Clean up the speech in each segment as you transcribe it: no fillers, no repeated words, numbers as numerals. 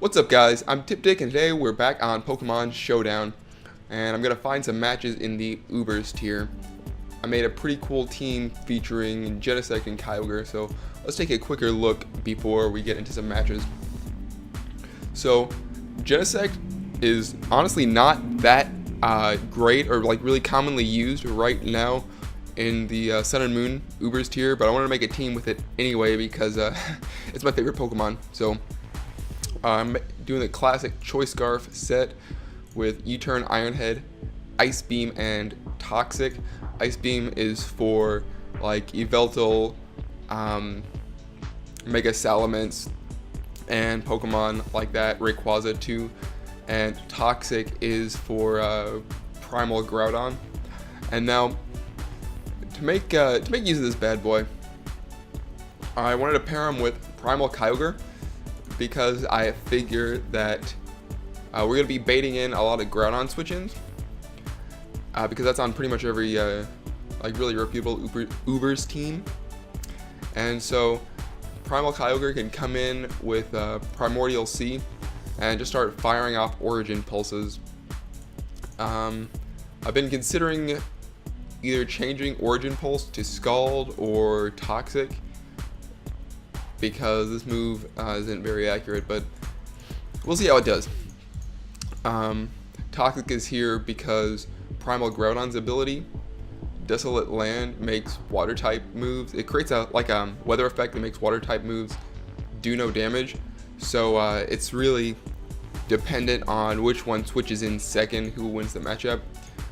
What's up, guys? I'm TipDik, and today we're back on Pokemon Showdown, and I'm gonna find some matches in the UBERS tier. I made a pretty cool team featuring Ogresect and Kyogre, so let's take a quicker look before we get into some matches. So, Ogresect is honestly not that great or like really commonly used right now in the Sun and Moon UBERS tier, but I wanted to make a team with it anyway because it's my favorite Pokemon. So I'm doing the classic Choice Scarf set with U-Turn, Iron Head, Ice Beam, and Toxic. Ice Beam is for like Yveltal, Mega Salamence, and Pokemon like that, Rayquaza too. And Toxic is for Primal Groudon. And now, to make use of this bad boy, I wanted to pair him with Primal Kyogre, because I figure that we're going to be baiting in a lot of Groudon switch-ins, because that's on pretty much every like really reputable UBERS team. And so Primal Kyogre can come in with Primordial C and just start firing off Origin pulses. I've been considering either changing Origin Pulse to Scald or Toxic, because this move isn't very accurate, but we'll see how it does. Toxic is here because Primal Groudon's ability, Desolate Land, makes water type moves. It creates a weather effect that makes water type moves do no damage. So it's really dependent on which one switches in second, who wins the matchup.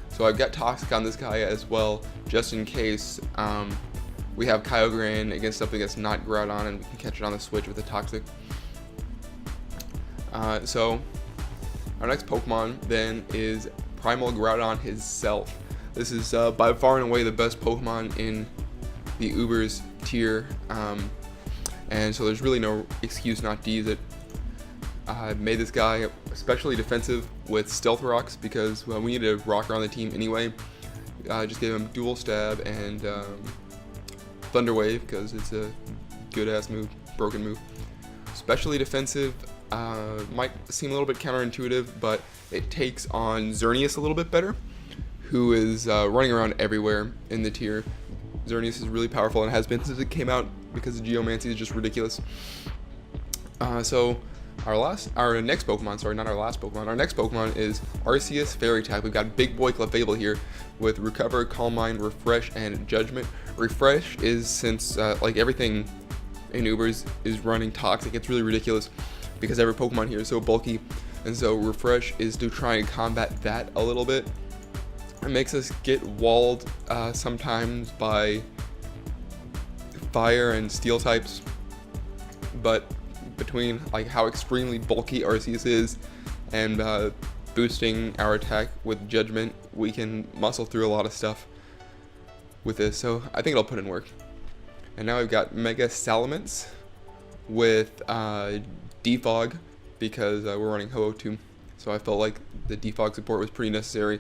So I've got Toxic on this guy as well, just in case we have Kyogre in against something that's not Groudon, and we can catch it on the switch with a Toxic. So our next Pokemon then is Primal Groudon himself. This is by far and away the best Pokemon in the UBERS tier, and so there's really no excuse not to use it. I made this guy especially defensive with Stealth Rocks because we needed a rock around the team anyway. I just gave him Dual Stab and Thunder Wave because it's a good-ass move, broken move. Especially defensive, might seem a little bit counterintuitive, but it takes on Xerneas a little bit better, who is running around everywhere in the tier. Xerneas is really powerful and has been since it came out because the Geomancy is just ridiculous. So our next Pokemon, sorry, not our last Pokemon, our next Pokemon is Arceus Fairy type. We've got Big Boy Clefable here with Recover, Calm Mind, Refresh, and Judgment. Refresh is, since like everything in UBERS is running Toxic, it's really ridiculous because every Pokemon here is so bulky, and so Refresh is to try and combat that a little bit. It makes us get walled sometimes by fire and steel types, but between like how extremely bulky Arceus is and boosting our attack with Judgment, we can muscle through a lot of stuff with this, so I think it'll put in work. And now we've got Mega Salamence with Defog, because we're running Ho-Oh too, so I felt like the Defog support was pretty necessary.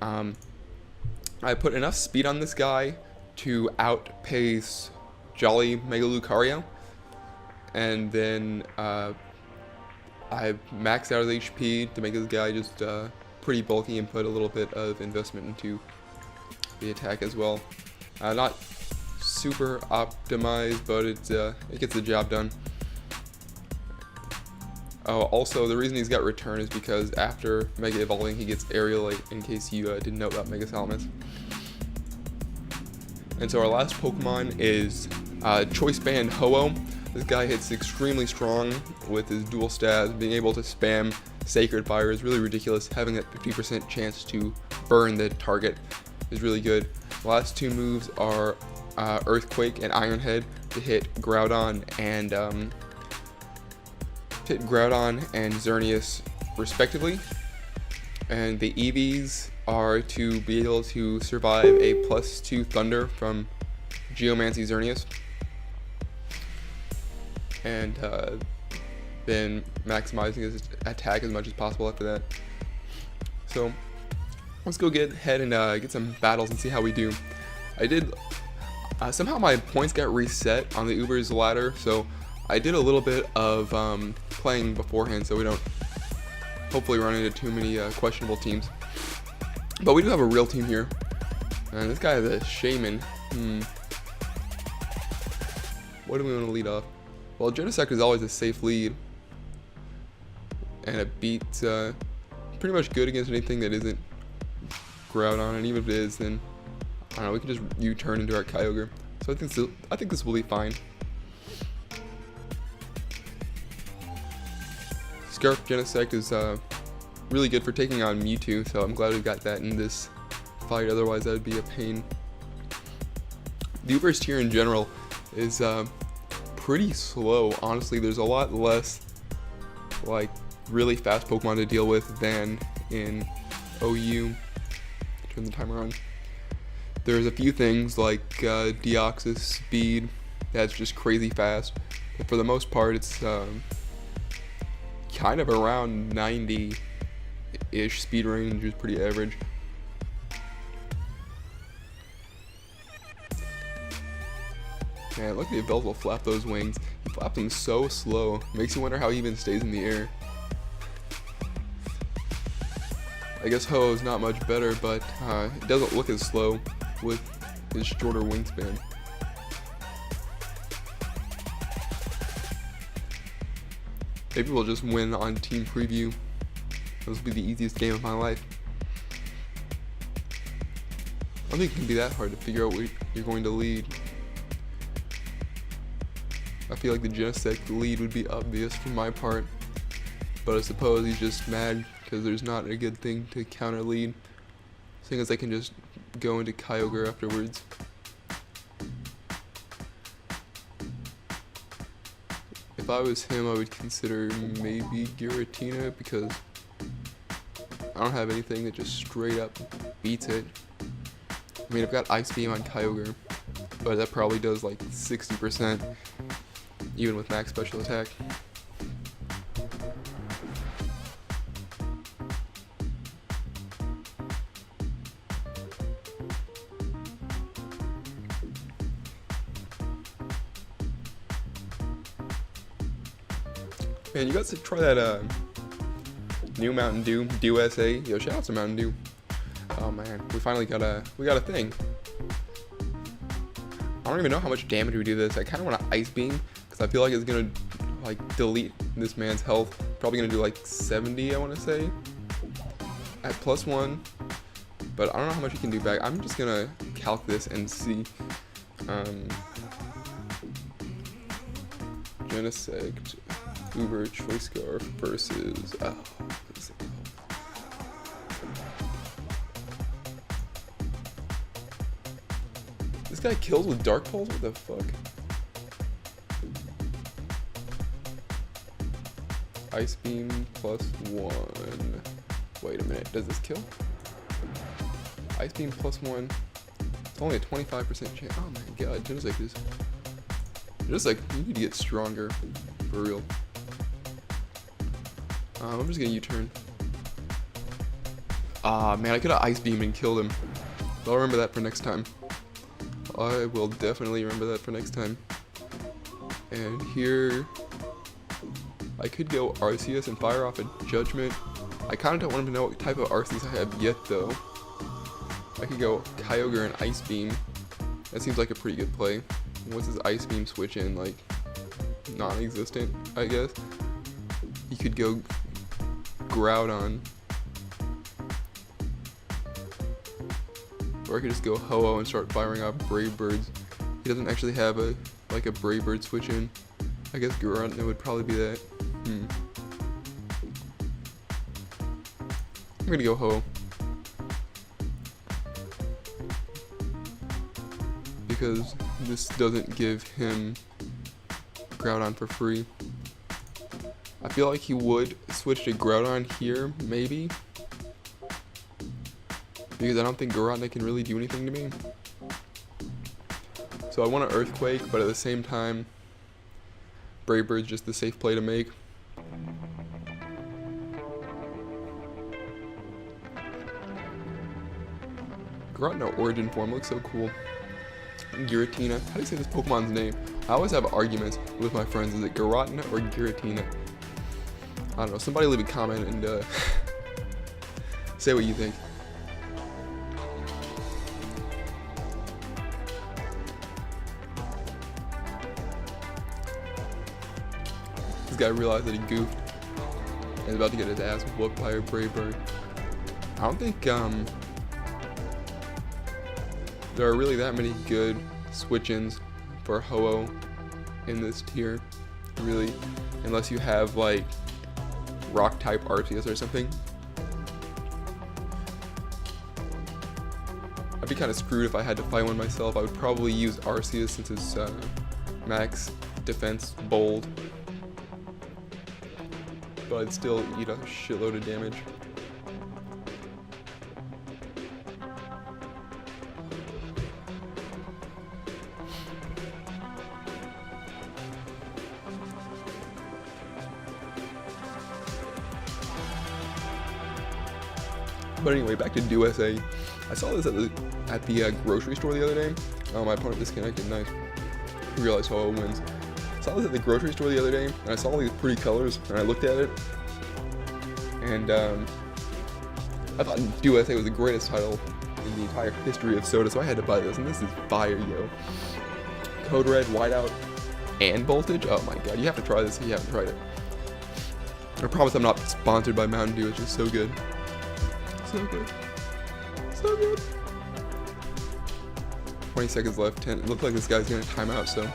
I put enough speed on this guy to outpace Jolly Mega Lucario, and then I maxed out his HP to make this guy just pretty bulky and put a little bit of investment into the attack as well. Not super optimized, but it gets the job done. Oh, also the reason he's got Return is because after Mega Evolving he gets Aerialite, in case you didn't know about Mega Salamence. And so our last Pokemon is Choice Band Ho-Oh. This guy hits extremely strong with his dual stabs. Being able to spam Sacred Fire is really ridiculous. Having that 50% chance to burn the target is really good. The last two moves are Earthquake and Iron Head to hit Groudon and Xerneas respectively. And the EVs are to be able to survive a +2 Thunder from Geomancy Xerneas, and then maximizing his attack as much as possible after that. So let's go ahead and get some battles and see how we do. I did somehow my points got reset on the UBERS ladder, so I did a little bit of playing beforehand, so we don't hopefully run into too many questionable teams. But we do have a real team here. And this guy is a shaman. What do we want to lead off? Well, Genesect is always a safe lead. And it beats pretty much good against anything that isn't Groudon. And even if it is, then I don't know, we can just U-turn into our Kyogre. So I think this will be fine. Scarf Genesect is really good for taking on Mewtwo, so I'm glad we got that in this fight, otherwise that would be a pain. The UBERS tier in general is pretty slow. Honestly, there's a lot less like really fast Pokemon to deal with than in OU. Turn the timer on. There's a few things like Deoxys speed that's just crazy fast, but for the most part it's kind of around 90-ish speed range, which is pretty average. Man, look at the Velvet flap those wings. He flaps them so slow. Makes you wonder how he even stays in the air. I guess Ho is not much better, but it doesn't look as slow with his shorter wingspan. Maybe we'll just win on team preview. This will be the easiest game of my life. I don't think it can be that hard to figure out what you're going to lead. I feel like the Genesect lead would be obvious from my part, but I suppose he's just mad because there's not a good thing to counter lead, seeing as I can just go into Kyogre afterwards. If I was him, I would consider maybe Giratina, because I don't have anything that just straight up beats it. I mean, I've got Ice Beam on Kyogre, but that probably does like 60%, even with max special attack. Man, you guys should try that new Mountain Dew, Dew SA. Yo, shout out to Mountain Dew. Oh man, we finally got a thing. I don't even know how much damage we do this. I kind of want to Ice Beam because I feel like it's gonna like delete this man's health. Probably gonna do like 70, I want to say, at +1. But I don't know how much he can do back. I'm just gonna calc this and see. Genesect, Uber Choice Scarf versus what is it called? This guy kills with Dark Pulse? What the fuck? Ice Beam +1. Wait a minute, does this kill? Ice Beam +1. It's only a 25% chance. Oh my god, Genesect is just like, you need to get stronger, for real. I'm just gonna U-turn. Ah, man, I could have Ice Beamed and killed him. But I'll remember that for next time. I will definitely remember that for next time. And here, I could go Arceus and fire off a Judgment. I kind of don't want him to know what type of Arceus I have yet, though. I could go Kyogre and Ice Beam. That seems like a pretty good play. What's his Ice Beam switch in? Like, non-existent, I guess. He could go Groudon. Or I could just go Ho-Oh and start firing off Brave Birds. He doesn't actually have a Brave Bird switch in. I guess Groudon would probably be that. I'm gonna go Ho. Because this doesn't give him Groudon for free. I feel like he would switch to Groudon here, maybe. Because I don't think Groudon can really do anything to me. So I want an Earthquake, but at the same time, Brave Bird's just the safe play to make. Groudon Origin form looks so cool. Giratina. How do you say this Pokemon's name? I always have arguments with my friends. Is it Giratina or Giratina? I don't know. Somebody leave a comment and say what you think. This guy realized that he goofed and is about to get his ass whooped by a brave bird. I don't think there are really that many good switch-ins for Ho-Oh in this tier, really, unless you have like rock type Arceus or something. I'd be kind of screwed if I had to fight one myself. I would probably use Arceus since it's max defense bold, but I'd still eat a shitload of damage. But anyway, back to USA. I saw this at the grocery store the other day. Oh, my opponent disconnected. Nice. I realized how it wins. I saw this at the grocery store the other day, and I saw all these pretty colors, and I looked at it, and I thought USA was the greatest title in the entire history of Soda, so I had to buy this, and this is fire, yo. Code Red, Whiteout, and Voltage. Oh my god, you have to try this if you haven't tried it. I promise I'm not sponsored by Mountain Dew. It's just so good. So good. So good. 20 seconds left. 10. It looks like this guy's gonna time out, so.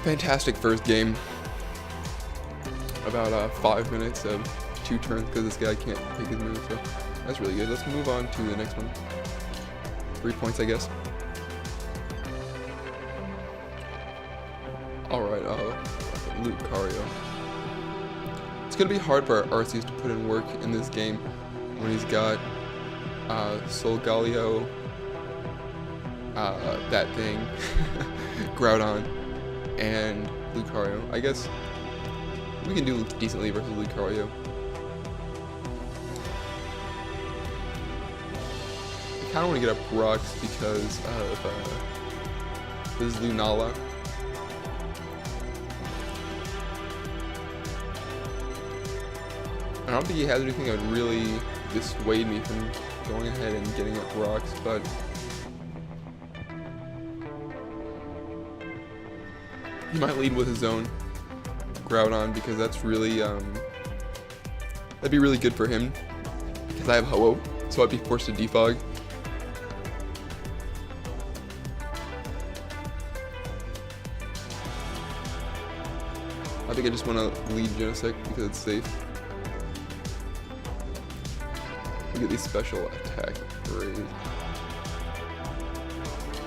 Fantastic first game. About 5 minutes of 2 turns because this guy can't take his move, so that's really good. Let's move on to the next one. 3 points, I guess. Alright, Lucario. It's gonna be hard for Arceus to put in work in this game when he's got Solgaleo, that thing, Groudon, and Lucario. I guess we can do decently versus Lucario. I kind of want to get up rocks because of this Lunala. I don't think he has anything that would really dissuade me from going ahead and getting up rocks, but he might lead with his own Groudon because that's really that'd be really good for him because I have Ho-Oh, so I'd be forced to defog. I think I just want to lead Genesect because it's safe. Look at these special attack rays.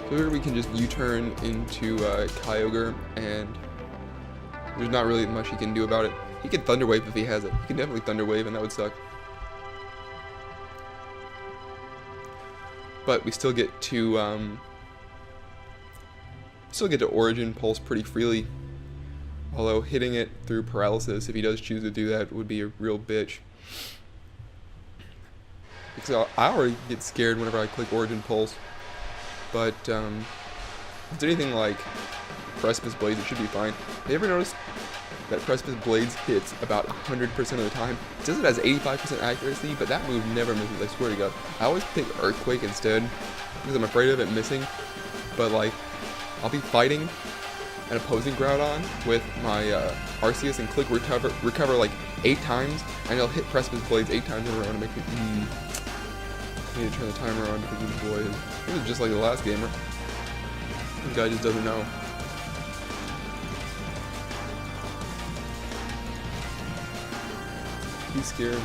So here we can just U-turn into Kyogre, and there's not really much he can do about it. He can Thunder Wave if he has it. He can definitely Thunder Wave, and that would suck. But we still get to Origin Pulse pretty freely. Although hitting it through Paralysis, if he does choose to do that, would be a real bitch. Because I already get scared whenever I click Origin Pulse. But if it's anything like Precipice Blades, it should be fine. Have you ever noticed that Precipice Blades hits about 100% of the time? It says it has 85% accuracy, but that move never misses, I swear to God. I always pick Earthquake instead, because I'm afraid of it missing. But like, I'll be fighting an opposing Groudon with my Arceus and click recover like 8 times, and it'll hit Precipice Blades 8 times in a row to make me I need to turn the timer on because this boy it was just like the last gamer. This guy just doesn't know. He's scared.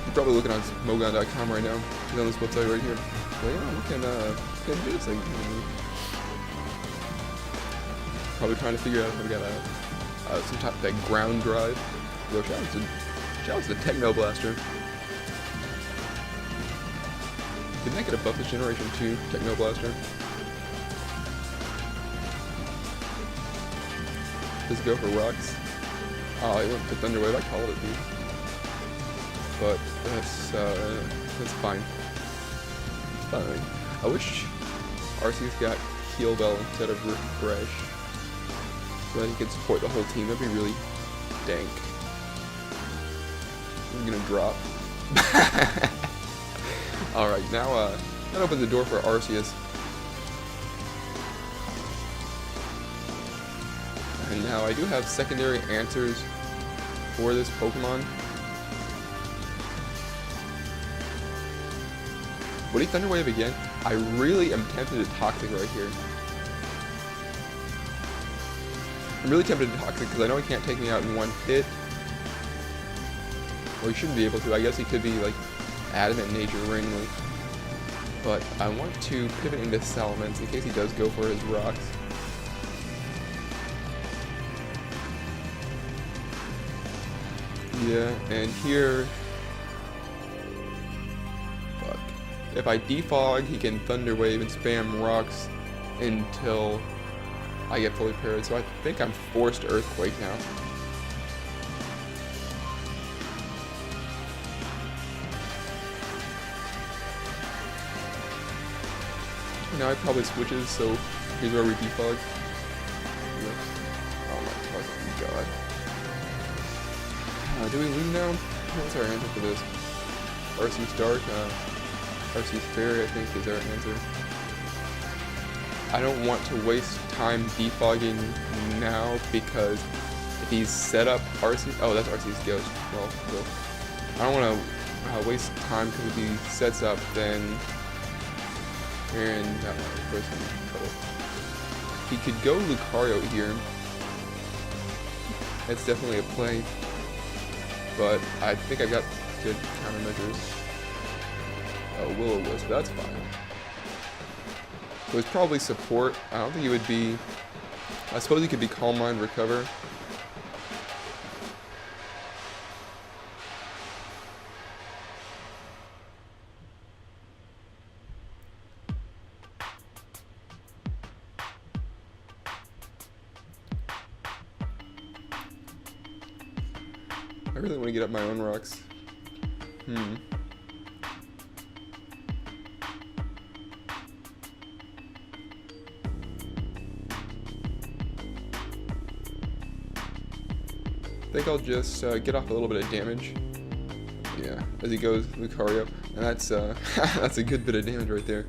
You're probably looking on Smogon.com right now. He's on this website right here. Well, yeah, we can do this thing. Probably trying to figure out if we got some type of that ground drive. Yo, shout out to Techno Blaster. Didn't I get a buff this generation too, Techno Blaster? Just go for rocks. Oh, I went for Thunder Wave. I called it, dude. But that's fine. It's fine. I wish Arceus got Heal Bell instead of Refresh, so that he could support the whole team. That'd be really dank. is gonna drop. Alright, now that opens the door for Arceus. And now I do have secondary answers for this Pokemon. Would he Thunder Wave again? I really am tempted to Toxic right here. I'm really tempted to Toxic because I know he can't take me out in one hit. Well, he shouldn't be able to. I guess he could be like Adamant Nature randomly. But I want to pivot into Salamence in case he does go for his rocks. Yeah, and here... Fuck. If I defog, he can Thunder Wave and spam rocks until I get fully parried. So I think I'm forced to Earthquake now. Now it probably switches, so here's where we defog. Oh my fucking god. Do we Loom now? What's our answer for this? Arceus Dark, Arceus Fairy I think is our answer. I don't want to waste time defogging now because if he's set up Arceus... Oh, that's Arceus Ghost. Well, I don't want to waste time because if he sets up, then we're in trouble. He could go Lucario here. That's definitely a play. But I think I got good countermeasures. Oh, Will-O-Wisp, that's fine. So it's probably support. I don't think it would be... I suppose he could be Calm Mind Recover. I really want to get up my own rocks. I think I'll just get off a little bit of damage. Yeah, as he goes Lucario, and that's that's a good bit of damage right there.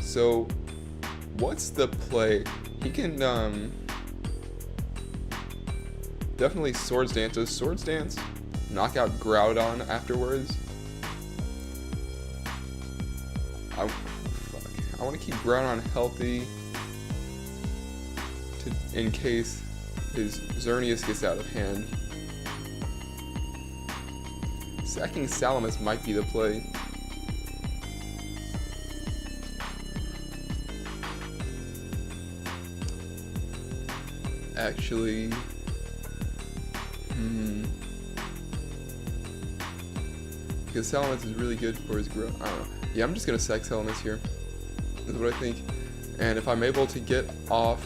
So, what's the play? He can definitely Swords Dance. Does Swords Dance knock out Groudon afterwards? I want to keep Groudon healthy in case his Xerneas gets out of hand. Sacking Salamence might be the play. Actually... Because Salamence is really good for his growth. I don't know. Yeah, I'm just gonna sack Salamence here. That's what I think. And if I'm able to get off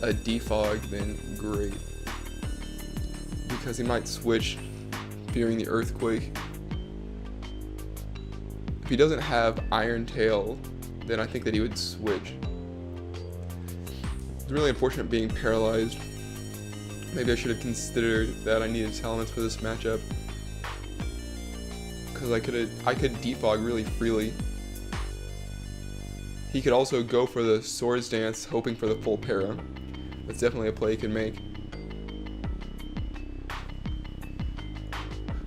a defog, then great. Because he might switch, fearing the Earthquake. If he doesn't have Iron Tail, then I think that he would switch. It's really unfortunate being paralyzed. Maybe I should have considered that I needed Salamence for this matchup. Because I could defog really freely. He could also go for the Swords Dance, hoping for the full para. That's definitely a play he can make.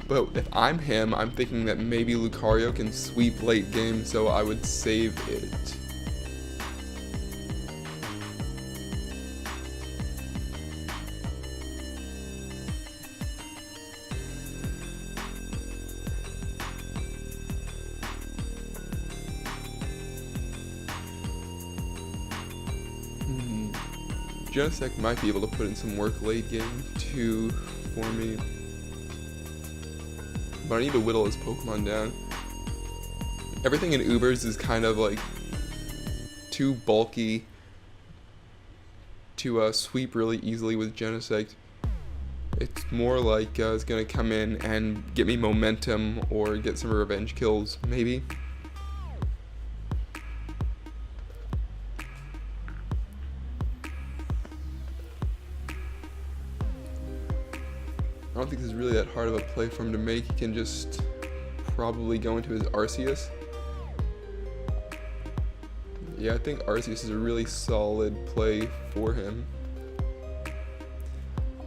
But if I'm him, I'm thinking that maybe Lucario can sweep late game, so I would save it. Ogresect might be able to put in some work late game too for me. But I need to whittle his Pokemon down. Everything in UBERS is kind of like too bulky to sweep really easily with Genesect. It's more like it's gonna come in and get me momentum or get some revenge kills, maybe. I don't think this is really that hard of a play for him to make. He can just probably go into his Arceus. Yeah, I think Arceus is a really solid play for him.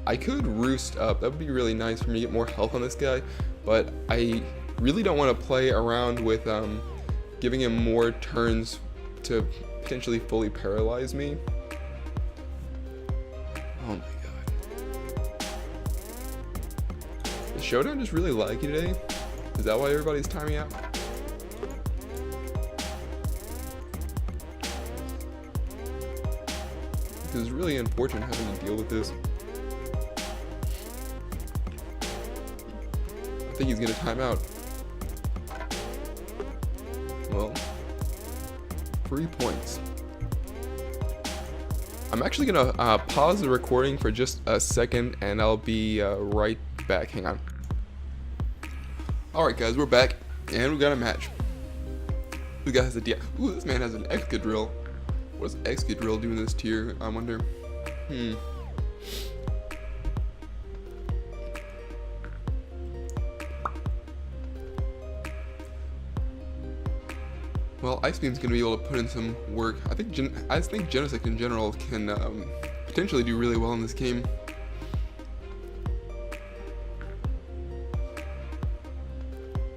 I could roost up. That would be really nice for me to get more health on this guy, but I really don't want to play around with giving him more turns to potentially fully paralyze me. Oh my god. Is Showdown just really laggy today? Is that why everybody's timing out? Because it's really unfortunate having to deal with this. I think he's gonna time out. Well, 3 points. I'm actually gonna pause the recording for just a second, and I'll be right back. Hang on. All right, guys, we're back, and we got a match. This guy has a ooh, this man has an Excadrill. What does Excadrill do in this tier? I wonder. Well, Ice Beam's gonna be able to put in some work. I think Genesect in general can potentially do really well in this game.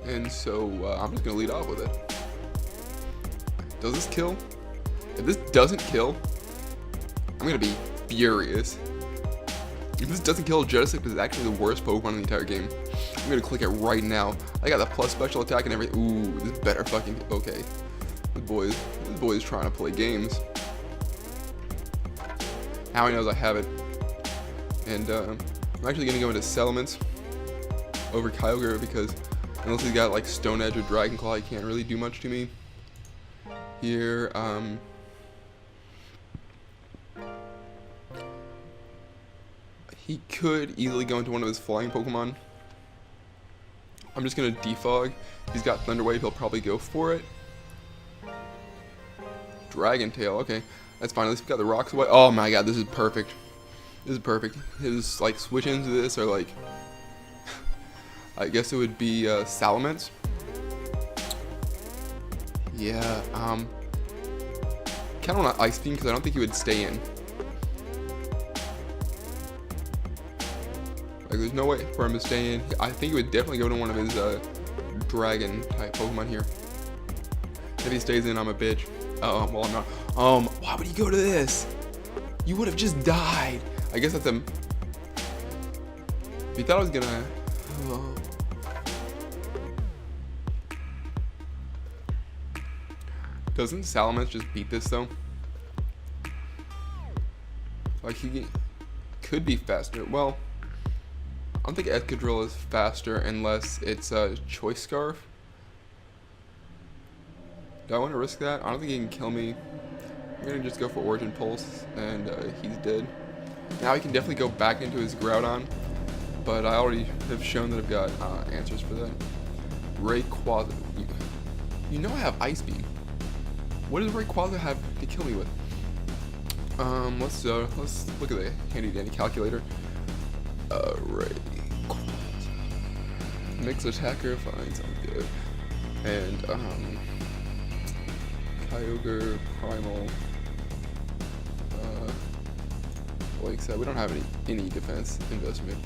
And so I'm just gonna lead off with it. Does this kill? If this doesn't kill, I'm gonna be furious. If this doesn't kill, Genesect is actually the worst Pokemon in the entire game. I'm gonna click it right now. I got the plus special attack and everything. Ooh, this better fucking okay. This boy's trying to play games. Now he knows I have it. And I'm actually gonna go into Settlements over Kyogre because unless he's got like Stone Edge or Dragon Claw, he can't really do much to me. Here, he could easily go into one of his flying Pokemon. I'm just gonna defog. If he's got Thunder Wave, he'll probably go for it. Dragon Tail, okay, that's fine. At least we got the rocks away. Oh my god, this is perfect. This is perfect. His like switch into this are like, I guess it would be Salamence. Yeah, kind of want to Ice Beam because I don't think he would stay in. Like, there's no way for him to stay in. I think he would definitely go to one of his dragon type Pokemon here. If he stays in, I'm a bitch. Well, I'm not. Why would he go to this? You would have just died. I guess that's a. If you thought I was gonna. Doesn't Salamence just beat this though? Like he could be faster. Well, I don't think Excadrill is faster unless it's a Choice Scarf. Do I want to risk that? I don't think he can kill me. I'm gonna just go for Origin Pulse, and he's dead. Now he can definitely go back into his Groudon, but I already have shown that I've got answers for that. Rayquaza. You know I have Ice Beam. What does Rayquaza have to kill me with? Let's look at the handy dandy calculator. Rayquaza. Mix attacker, fine, sounds good. And Kyogre, Primal. Like I said, we don't have any defense investment.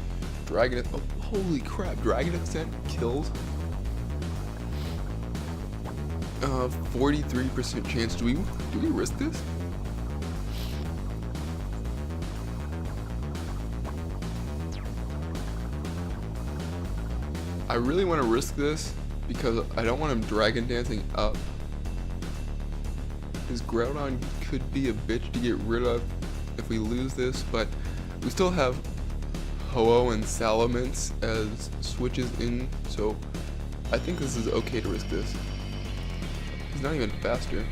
Dragon. Oh, holy crap! Dragon Ascent kills. 43% chance. Do we risk this? I really want to risk this because I don't want him Dragon Dancing up. His Groudon could be a bitch to get rid of if we lose this, but we still have Ho-Oh and Salamence as switches in, so I think this is okay to risk this. He's not even faster.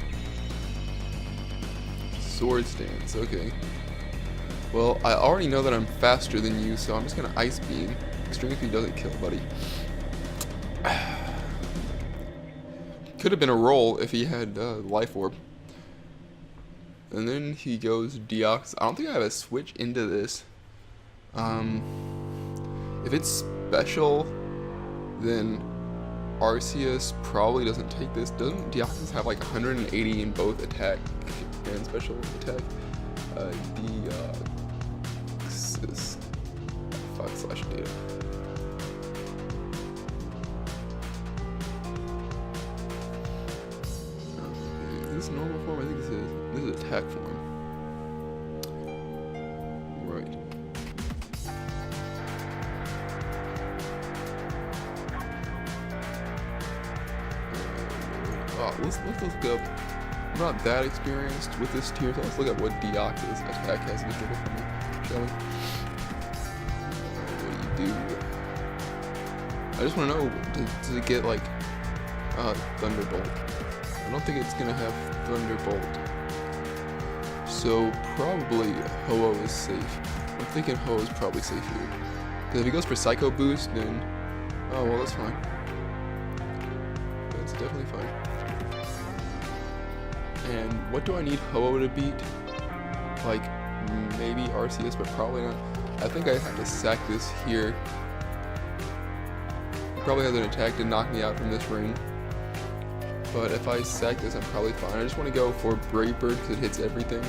Sword Stance, okay. Well, I already know that I'm faster than you, so I'm just gonna Ice Beam. Extreme Speed doesn't kill, buddy. Could have been a roll if he had Life Orb. And then he goes Deox. I don't think I have a switch into this. If it's special, then Arceus probably doesn't take this. Doesn't Deoxys have like 180 in both attack and special attack? Deoxys / data. Is this normal form? I think this is attack form. Right. Let's look up. I'm not that experienced with this tier, so let's look at what Deoxys attack has in store for me, shall we? What do you do? I just want to know, does it get like Thunderbolt? I don't think it's gonna have Thunderbolt, so probably Ho-Oh is safe. I'm thinking Ho-Oh is probably safe here, because if he goes for Psycho Boost, then oh well, that's fine. That's definitely fine. And what do I need Ho-Oh to beat? Like, maybe Arceus, but probably not. I think I have to sack this here. He probably has an attack to knock me out from this ring. But if I sack this, I'm probably fine. I just want to go for Brave Bird because it hits everything.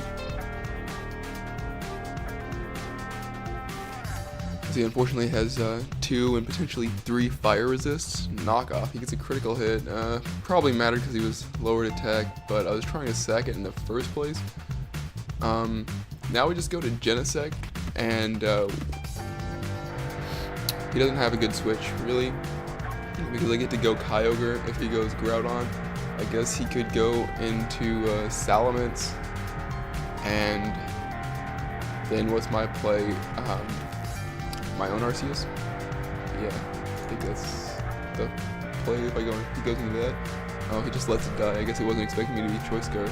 He unfortunately has 2 and potentially 3 fire resists. Knockoff. He gets a critical hit. Probably mattered because he was lowered attack, but I was trying to sack it in the first place. Now we just go to Genesect, and he doesn't have a good switch, really, because I get to go Kyogre if he goes Groudon. I guess he could go into Salamence, and then what's my play? My own Arceus? Yeah, I think that's the play if he goes into that. Oh, he just lets it die. I guess he wasn't expecting me to be Choice Guard.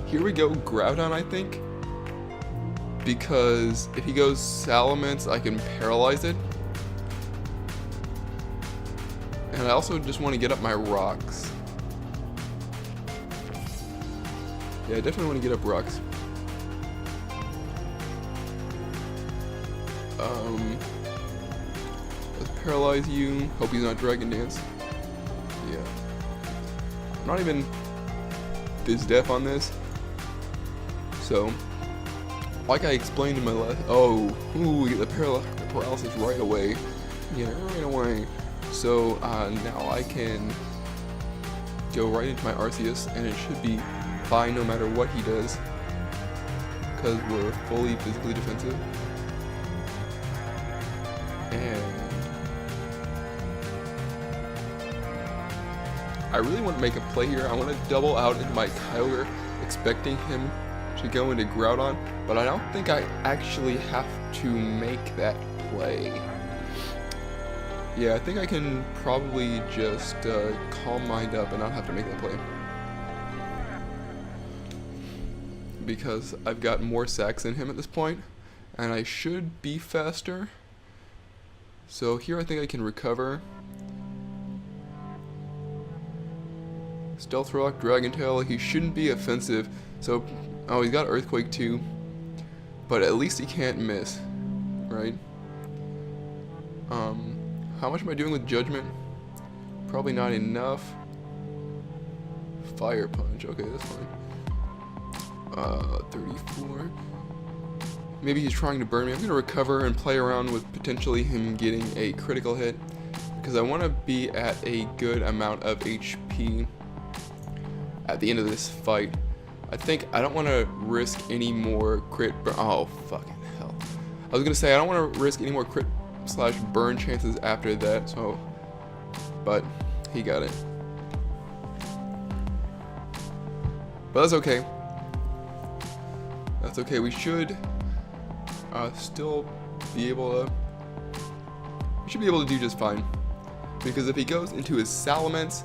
Here we go, Groudon, I think. Because if he goes Salamence, I can paralyze it. And I also just want to get up my rocks. Yeah, I definitely want to get up rocks. Let's paralyze you. Hope he's not Dragon Dance. Yeah. I'm not even this deaf on this. So, like I explained in my last... Oh, ooh, we get the paralysis right away. Yeah, right away. So, now I can go right into my Arceus, and it should be fine no matter what he does, because we're fully physically defensive. And I really want to make a play here. I want to double out into my Kyogre, expecting him to go into Groudon, but I don't think I actually have to make that play. Yeah, I think I can probably just calm mind up and not have to make that play. Because I've got more sacks in him at this point, and I should be faster. So here I think I can recover. Stealth Rock, Dragon Tail, he shouldn't be offensive. So, oh, he's got Earthquake too, but at least he can't miss, right? How much am I doing with Judgment? Probably not enough. Fire Punch, okay, that's fine. 34. Maybe he's trying to burn me. I'm going to recover and play around with potentially him getting a critical hit, because I want to be at a good amount of HP at the end of this fight. I think I don't want to risk any more crit burn. Oh, fucking hell. I was going to say I don't want to risk any more crit / burn chances after that, so, but he got it. But that's okay. That's okay. We should still be able to. We should be able to do just fine, because if he goes into his Salamence,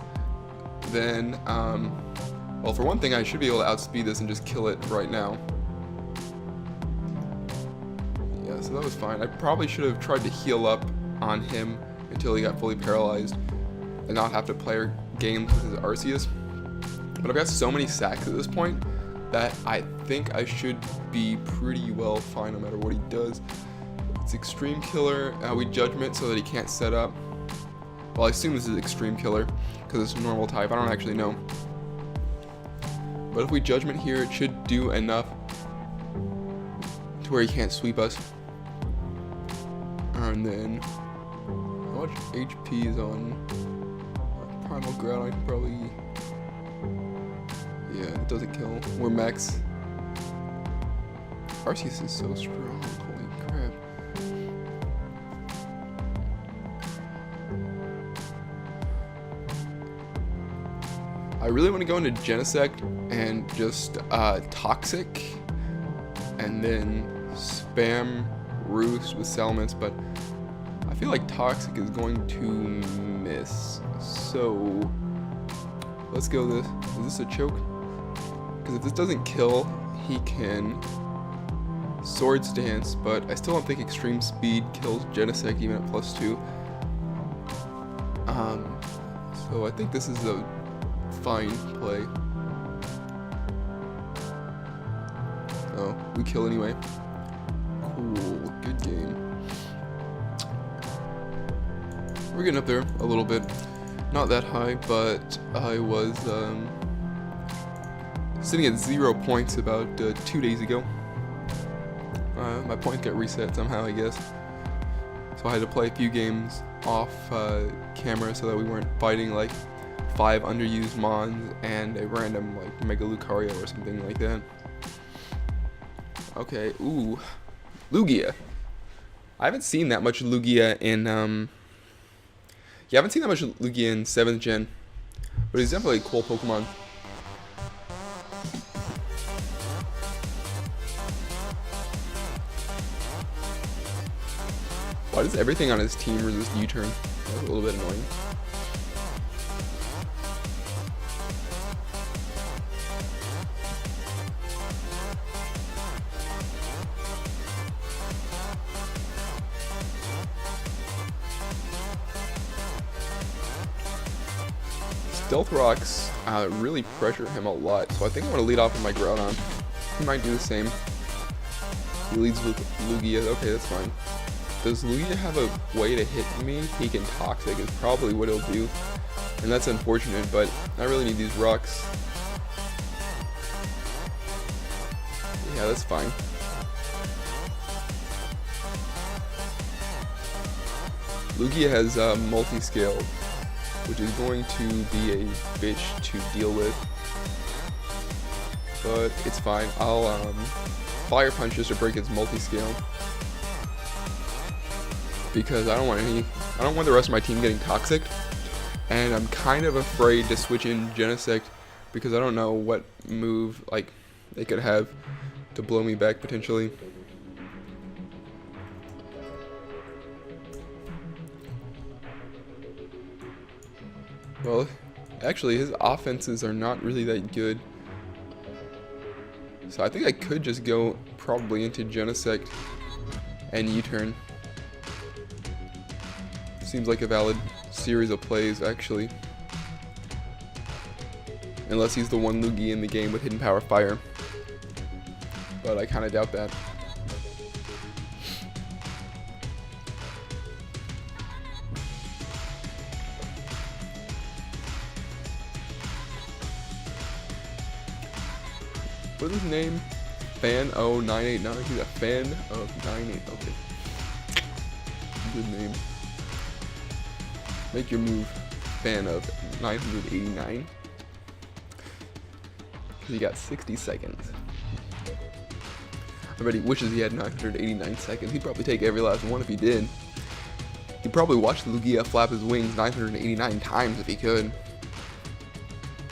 then well, for one thing, I should be able to outspeed this and just kill it right now. Yeah, so that was fine. I probably should have tried to heal up on him until he got fully paralyzed and not have to play games with his Arceus. But I've got so many sacks at this point that I think I should be pretty well fine no matter what he does. It's Extreme Killer. We Judgment so that he can't set up. Well, I assume this is Extreme Killer because it's a normal type. I don't actually know. But if we Judgment here, it should do enough to where he can't sweep us. And then, how much HP is on Primal Ground? I can probably, yeah, it doesn't kill. We're max. Arceus is so strong. Holy crap. I really want to go into Genesect and just Toxic, and then spam Roost with Salamence, but I feel like Toxic is going to miss. So let's go this. Is this a choke? Because if this doesn't kill, he can Swords Dance, but I still don't think Extreme Speed kills Genesect even at +2. So I think this is a fine play. Oh, we kill anyway. Cool, good game. We're getting up there a little bit. Not that high, but I was sitting at 0 points about 2 days ago. My points got reset somehow, I guess. So I had to play a few games off camera so that we weren't fighting like 5 underused Mons and a random like Mega Lucario or something like that. Okay, ooh, Lugia. I haven't seen that much Lugia in yeah, I haven't seen that much Lugia in 7th gen, but he's definitely a cool Pokemon. Why does everything on his team resist U-turn? That's a little bit annoying. Stealth Rocks really pressure him a lot, so I think I'm going to lead off with my Groudon. He might do the same. He leads with Lugia. Okay, that's fine. Does Lugia have a way to hit me? He can Toxic is probably what he'll do. And that's unfortunate, but I really need these rocks. Yeah, that's fine. Lugia has multi-scale, which is going to be a bitch to deal with. But it's fine. I'll Fire Punch just to break its multi-scale. Because I don't want the rest of my team getting Toxic, and I'm kind of afraid to switch in Genesect because I don't know what move like they could have to blow me back potentially. Well, actually his offenses are not really that good, so I think I could just go probably into Genesect and U-turn. Seems like a valid series of plays, actually. Unless he's the one Lugia in the game with Hidden Power Fire. But I kind of doubt that. What's his name? Fan0989. He's a fan of 98. Okay. Good name. Make your move, fan of 989. He got 60 seconds. I bet he wishes he had 989 seconds. He'd probably take every last one if he did. He'd probably watch Lugia flap his wings 989 times if he could.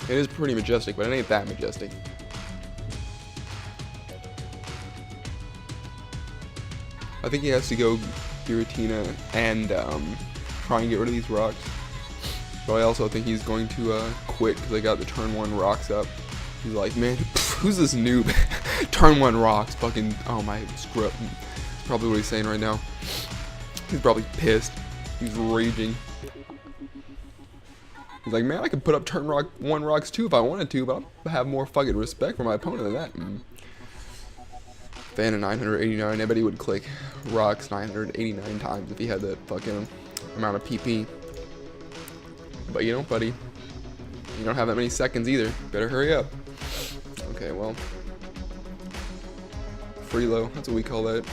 It is pretty majestic, but it ain't that majestic. I think he has to go Giratina and try and get rid of these rocks. But I also think he's going to quit because I got the turn 1 rocks up. He's like, man, who's this noob? Turn 1 rocks, fucking, oh my, screw up. Probably what he's saying right now. He's probably pissed. He's raging. He's like, man, I could put up turn rock 1 rocks too if I wanted to, but I'll have more fucking respect for my opponent than that. Fan of 989, I bet he would click rocks 989 times if he had that fucking amount of PP. But you know, buddy, you don't have that many seconds either. Better hurry up. Okay, well, freelo, that's what we call that.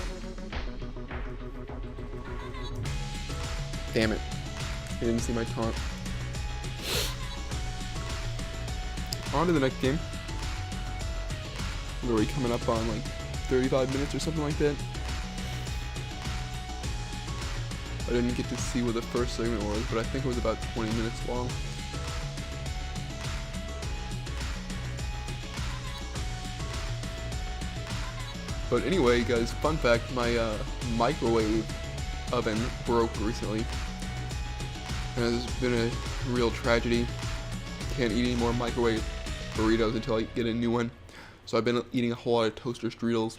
Damn it, he didn't see my taunt. On to the next game. We're already coming up on like 35 minutes or something like that. I didn't get to see what the first segment was, but I think it was about 20 minutes long. But anyway, guys, fun fact, my microwave oven broke recently. And it's been a real tragedy. Can't eat any more microwave burritos until I get a new one. So I've been eating a whole lot of toaster strudels.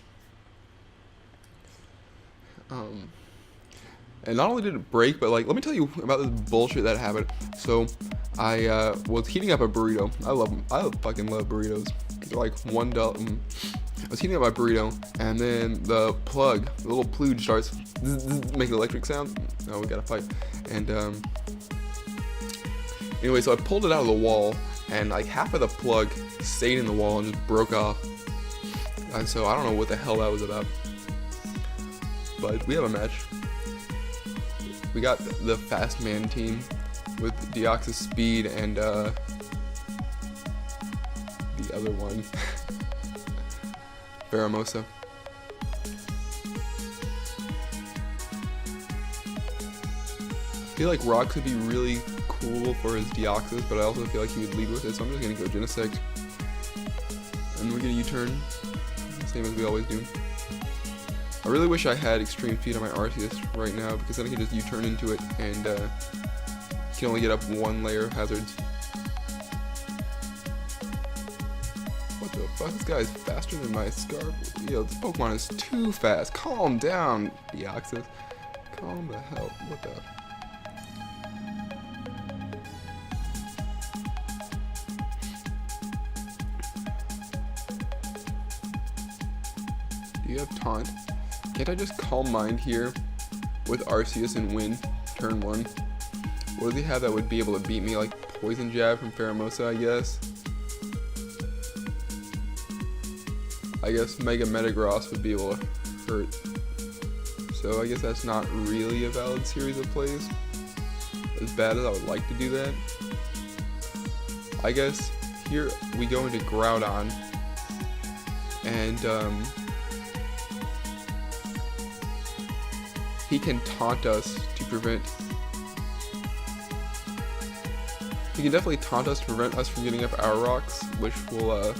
And not only did it break, but like, let me tell you about this bullshit that happened. So I was heating up a burrito. I fucking love burritos. They're like $1. I was heating up my burrito, and then the plug, the little plug starts making electric sounds. Oh, we gotta fight. And anyway, so I pulled it out of the wall, and like half of the plug stayed in the wall and just broke off. And so I don't know what the hell that was about. But we have a match. We got the fast man team with Deoxys speed and the other one, Faramosa. I feel like Rock could be really cool for his Deoxys, but I also feel like he would lead with it, so I'm just gonna go Genesect. And we're gonna U-turn, same as we always do. I really wish I had Extreme Feed on my Arceus right now, because then I can just U-turn into it, and you can only get up 1 layer of hazards. What the fuck? This guy is faster than my Scarf. Yo, this Pokemon is too fast. Calm down, Deoxys. Calm the hell. What the? Do you have Taunt? Can't I just Calm Mind here with Arceus and win turn 1? What does he have that would be able to beat me? Like Poison Jab from Faramosa, I guess. I guess Mega Metagross would be able to hurt. So I guess that's not really a valid series of plays. As bad as I would like to do that. I guess here we go into Groudon. And he can taunt us to prevent. He can definitely taunt us to prevent us from getting up our rocks, which will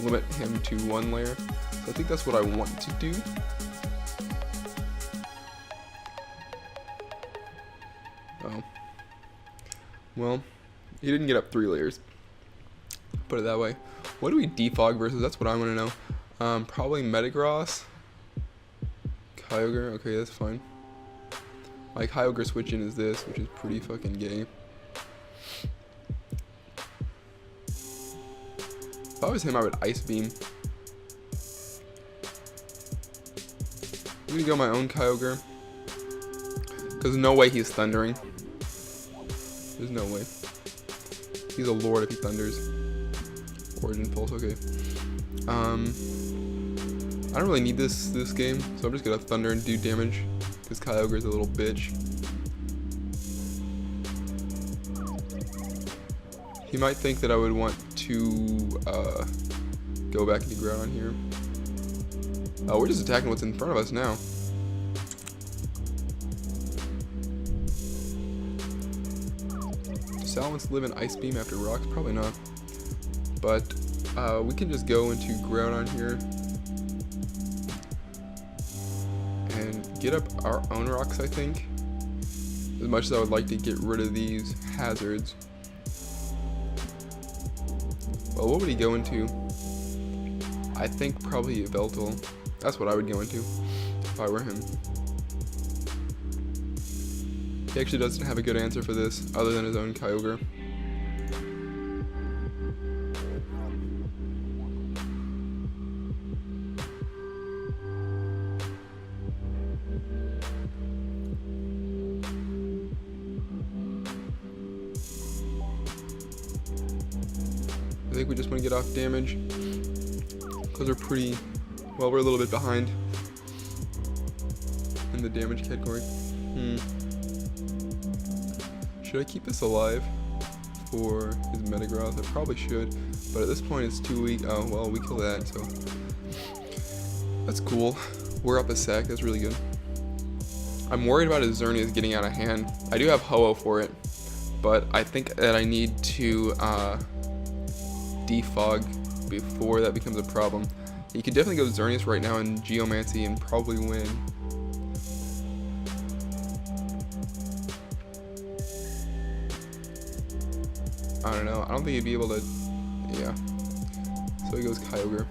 limit him to 1 layer. So I think that's what I want to do. Oh. Well, he didn't get up 3 layers. Put it that way. What do we defog versus? That's what I want to know. Probably Metagross. Kyogre. Okay, that's fine. My Kyogre switch in is this, which is pretty fucking gay. If I was him, I would Ice Beam. I'm gonna go my own Kyogre. Because no way he's thundering. There's no way. He's a lord if he thunders. Origin Pulse, okay. I don't really need this game, so I'm just gonna thunder and do damage. Because Kyogre's a little bitch. He might think that I would want to go back into Groudon here. Oh, we're just attacking what's in front of us now. Does Salamence live in Ice Beam after Rocks? Probably not. But we can just go into Groudon here. And get up our own rocks, I think. As much as I would like to get rid of these hazards. Well, what would he go into? I think probably Yveltal. That's what I would go into if I were him. He actually doesn't have a good answer for this other than his own Kyogre. think we just want to get off damage because we're pretty, well, we're a little bit behind in the damage category. Should I keep this alive for his Metagross? I probably should, but at this point it's too weak. Oh, well, we kill that, so that's cool. We're up a sec, that's really good. I'm worried about his Xerneas getting out of hand. I do have Ho-Oh for it, but I think that I need to defog before that becomes a problem. He could definitely go Xerneas right now and Geomancy and probably win. I don't know. I don't think he'd be able to. Yeah. So he goes Kyogre.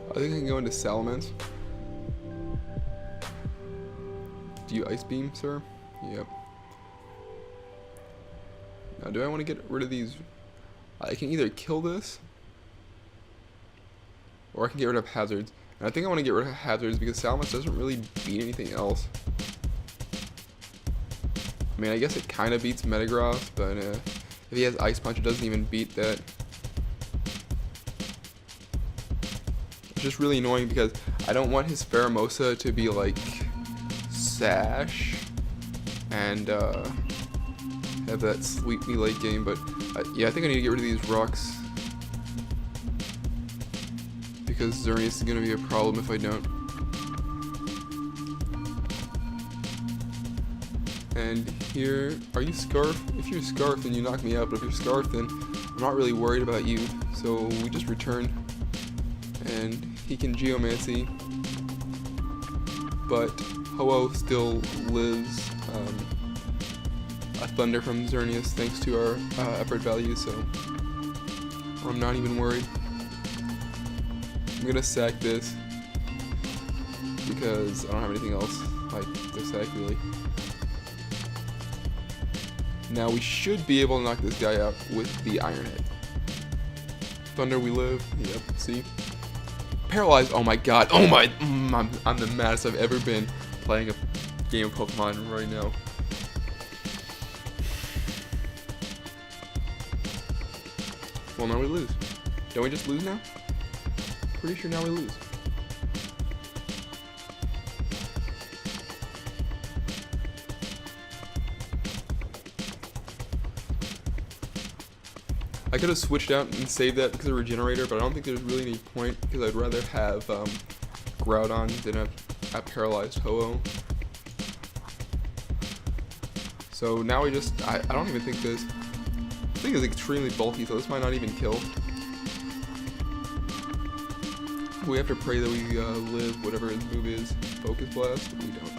I think I can go into Salamence. Do you Ice Beam, sir? Yep. Now, do I want to get rid of these? I can either kill this, or I can get rid of Hazards. And I think I want to get rid of Hazards because Salamence doesn't really beat anything else. I mean, I guess it kind of beats Metagross, but if he has Ice Punch, it doesn't even beat that. It's just really annoying because I don't want his Pheromosa to be like Sash and have that sweep me late game, but yeah, I think I need to get rid of these rocks because Xerneas is going to be a problem if I don't. And here, are you Scarf? If you're Scarf, then you knock me out, but if you're Scarf, then I'm not really worried about you. So we just return, and he can Geomancy, but Ho-Oh still lives a Thunder from Xerneas thanks to our effort value, so I'm not even worried. I'm gonna sack this because I don't have anything else like to sack really. Now we should be able to knock this guy out with the Iron Head. Thunder, we live. Yep, see? Paralyzed, oh my god. Oh my, I'm the maddest I've ever been playing a game of Pokemon right now. Well, now we lose. Don't we just lose now? Pretty sure now we lose. I could have switched out and saved that because of Regenerator, but I don't think there's really any point because I'd rather have Groudon than a paralyzed Ho-Oh. So now we just, I don't even think this thing is extremely bulky, so this might not even kill. We have to pray that we live whatever his move is. Focus Blast, we don't.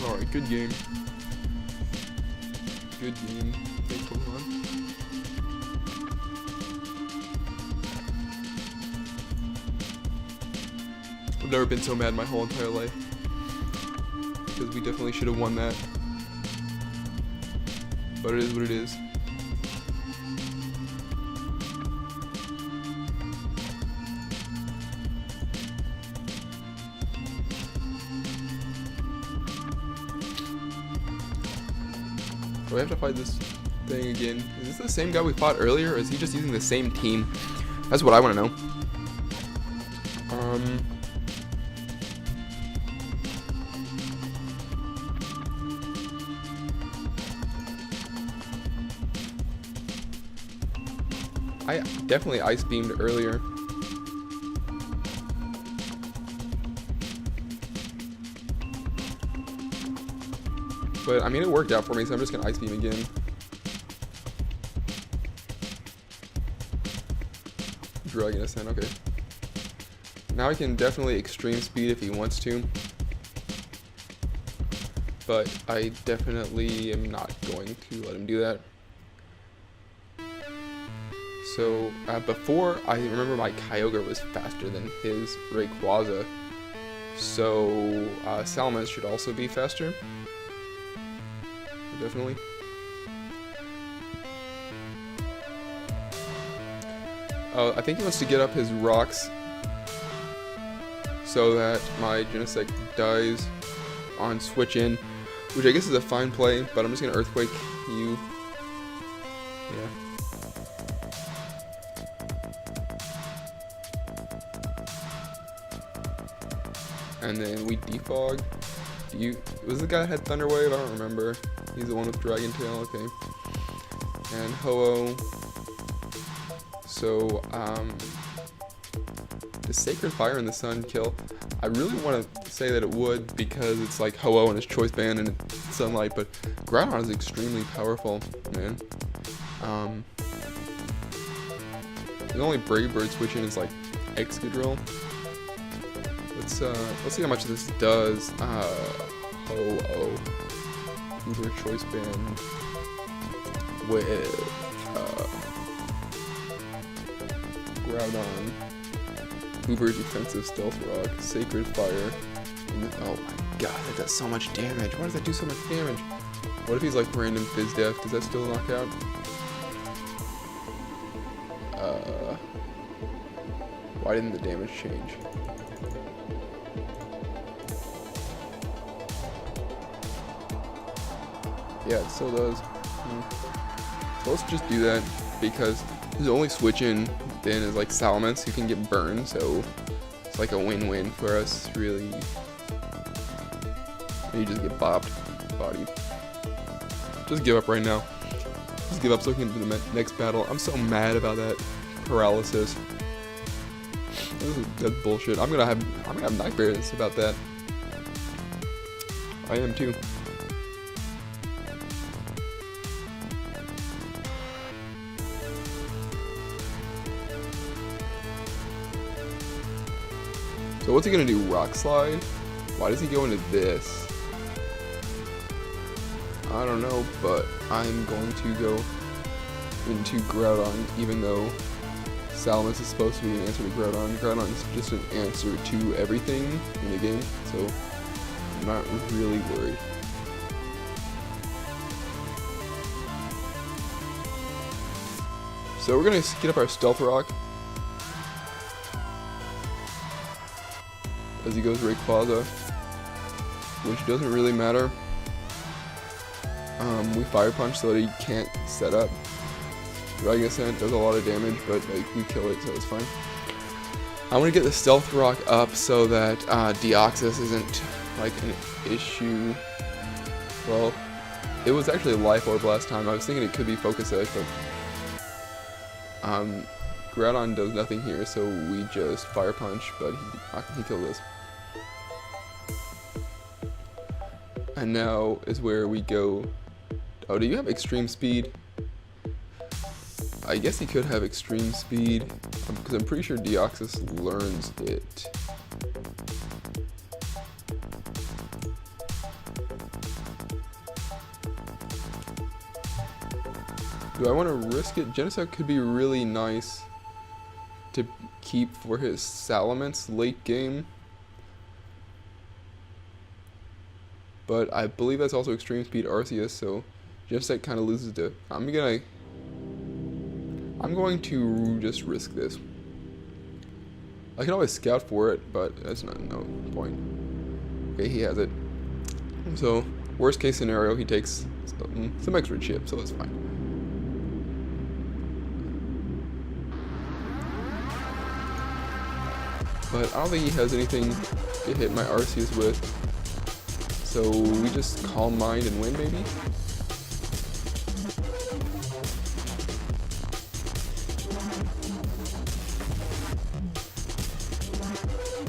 Alright, good game. Good game. Thanks, Pokemon. I've never been so mad my whole entire life. Because we definitely should have won that. But it is what it is. Do we have to fight this thing again? Is this the same guy we fought earlier, or is he just using the same team? That's what I want to know. I definitely Ice Beamed earlier. But, I mean, it worked out for me, so I'm just going to Ice Beam again. Dragon Ascent, okay. Now he can definitely Extreme Speed if he wants to. But I definitely am not going to let him do that. So, before, I remember my Kyogre was faster than his Rayquaza. So, Salamence should also be faster. Definitely. I think he wants to get up his rocks so that my Genesect dies on switch in, which I guess is a fine play, but I'm just gonna Earthquake you. Yeah. And then we defog. Was the guy that had Thunder Wave? I don't remember. He's the one with Dragon Tail, okay. And Ho-Oh. So, does Sacred Fire in the Sun kill? I really want to say that it would because it's like Ho-Oh and his Choice Band and it's Sunlight, but Groudon is extremely powerful, man. The only Brave Bird switching is like Excadrill. Let's see how much this does. Ho-Oh. Uber Choice Band with Groudon. Uber Defensive Stealth Rock, Sacred Fire. Oh my god, that does so much damage. Why does that do so much damage? What if he's like random Fizz Def? Does that still knock out? Why didn't the damage change? Yeah, it still does. So let's just do that because his only switch in then is like Salamence, who can get burned, so it's like a win-win for us, really. And you just get bodied. Just give up right now. Just give up so we can do the next battle. I'm so mad about that paralysis. That's bullshit. I'm gonna have nightmares about that. I am too. So what's he gonna do? Rock Slide? Why does he go into this? I don't know, but I'm going to go into Groudon, even though Salamence is supposed to be an answer to Groudon. Groudon is just an answer to everything in the game, so I'm not really worried. So we're gonna get up our Stealth Rock as he goes Rayquaza, which doesn't really matter. We Fire Punch so that he can't set up. Dragon Ascent does a lot of damage, but like, we kill it, so it's fine. I want to get the Stealth Rock up so that Deoxys isn't like an issue. Well, it was actually Life Orb last time. I was thinking it could be Focus Edge, but Groudon does nothing here, so we just Fire Punch, but he killed us. And now is where we go. Oh, do you have Extreme Speed? I guess he could have Extreme Speed, because I'm pretty sure Deoxys learns it. Do I want to risk it? Genesect could be really nice to keep for his Salamence late game. But I believe that's also Extreme Speed Arceus, so Genesect kind of loses to... I'm going to just risk this. I can always scout for it, but that's no point. Okay, he has it. So, worst case scenario, he takes some extra chip, so it's fine. But I don't think he has anything to hit my Arceus with. So we just Calm Mind and win, maybe?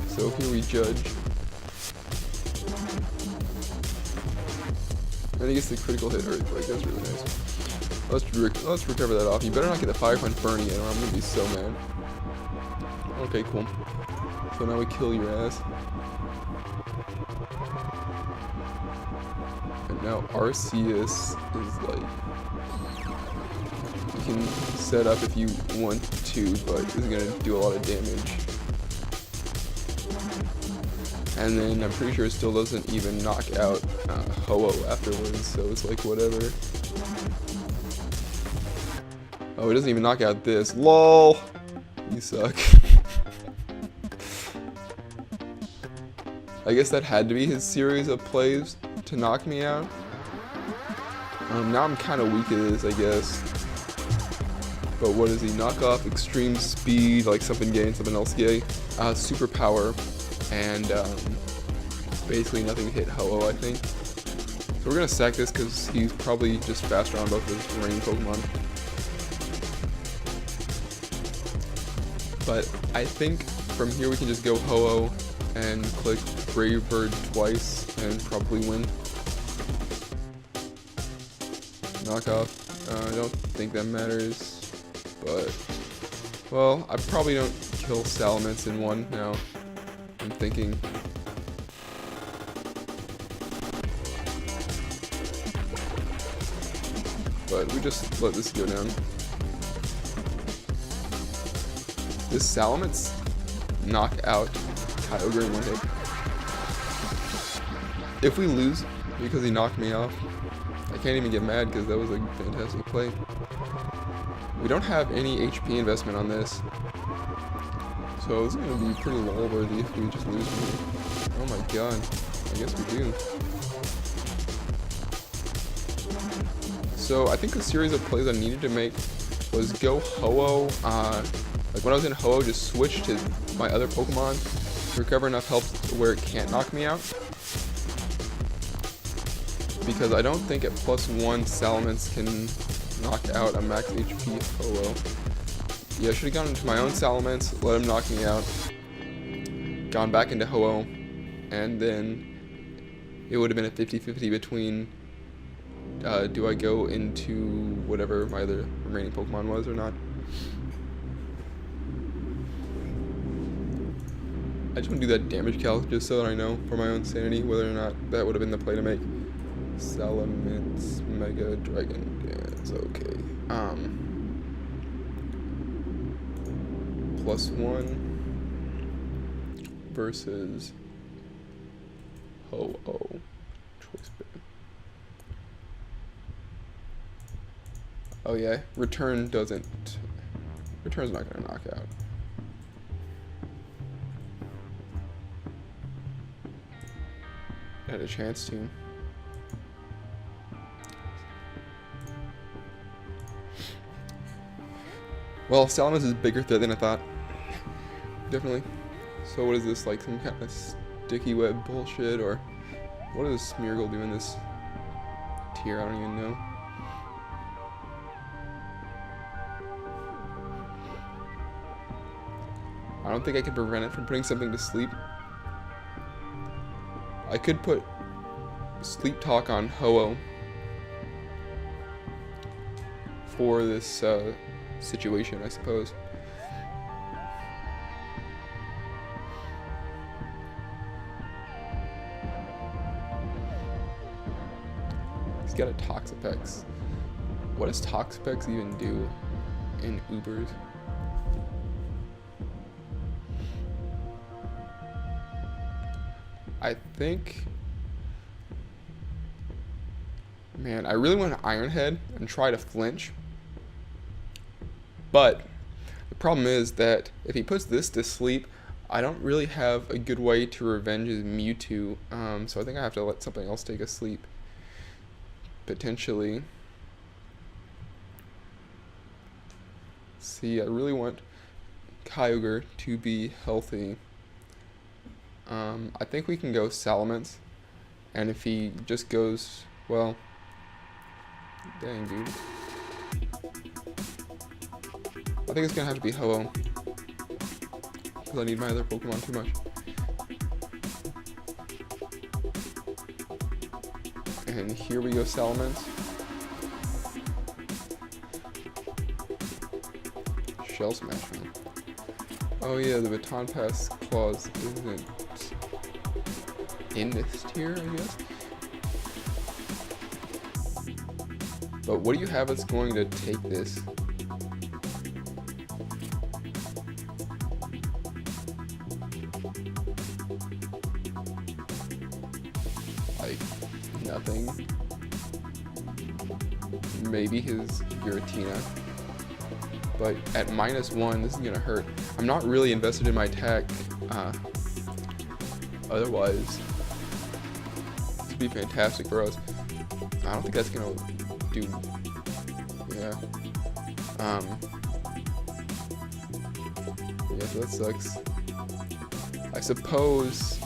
So here we judge. And he gets the critical hit Earthquake. That's really nice. Let's recover that off. You better not get the Fire Punch burning it, or I'm gonna be so mad. Okay, cool. So now we kill your ass. And now Arceus is like... You can set up if you want to, but it's gonna do a lot of damage. And then I'm pretty sure it still doesn't even knock out Ho-Oh afterwards, so it's like whatever. Oh, it doesn't even knock out this. LOL! You suck. I guess that had to be his series of plays to knock me out. Now I'm kind of weak at this, I guess. But what is he? Knock off, extreme speed, like something gay and something else gay. Super power, and basically nothing to hit Ho-Oh, I think. So we're gonna sack this because he's probably just faster on both of his remaining Pokemon. But I think from here we can just go Ho-Oh and click Brave Bird twice and probably win. Knockoff. I don't think that matters, but well, I probably don't kill Salamence in one now. I'm thinking. But we just let this go down. This Salamence knock out Kyogre in one hit. If we lose because he knocked me off, I can't even get mad because that was a fantastic play. We don't have any HP investment on this, so this is going to be pretty low worthy if we just lose here. Oh my god, I guess we do. So I think the series of plays I needed to make was go Ho-Oh, like when I was in Ho-Oh, just switch to my other Pokemon to recover enough health where it can't knock me out. Because I don't think at +1 Salamence can knock out a max HP Ho-Oh. Yeah, I should have gone into my own Salamence, let him knock me out, gone back into Ho-Oh, and then it would have been a 50-50 between do I go into whatever my other remaining Pokemon was or not. I just want to do that damage calc just so that I know for my own sanity whether or not that would have been the play to make. Salamence, Mega Dragon Dance, okay. +1 versus Ho-Oh. Choice pick. Oh yeah, Return's not gonna knock out. I had a chance to. Well, Salamence is a bigger threat than I thought. Definitely. So what is this, like some kind of sticky web bullshit, or what does Smeargle do in this tier? I don't even know. I don't think I can prevent it from putting something to sleep. I could put Sleep Talk on Ho-Oh for this situation, I suppose. He's got a Toxapex. What does Toxapex even do in UBERS? I think, man, I really want an Iron Head and try to flinch. But the problem is that if he puts this to sleep, I don't really have a good way to revenge his Mewtwo. So I think I have to let something else take a sleep. Potentially. See, I really want Kyogre to be healthy. I think we can go Salamence, and if he just goes, well, dang dude. I think it's gonna have to be Ho-Oh, because I need my other Pokemon too much. And here we go Salamence. Shell Smash him. Oh yeah, the Baton Pass clause isn't in this tier, I guess. But what do you have that's going to take this? Like, nothing. Maybe his Giratina. but at -1, this is gonna hurt. I'm not really invested in my attack. Otherwise, this would be fantastic for us. I don't think that's gonna do. Yeah. Yeah, so that sucks. I suppose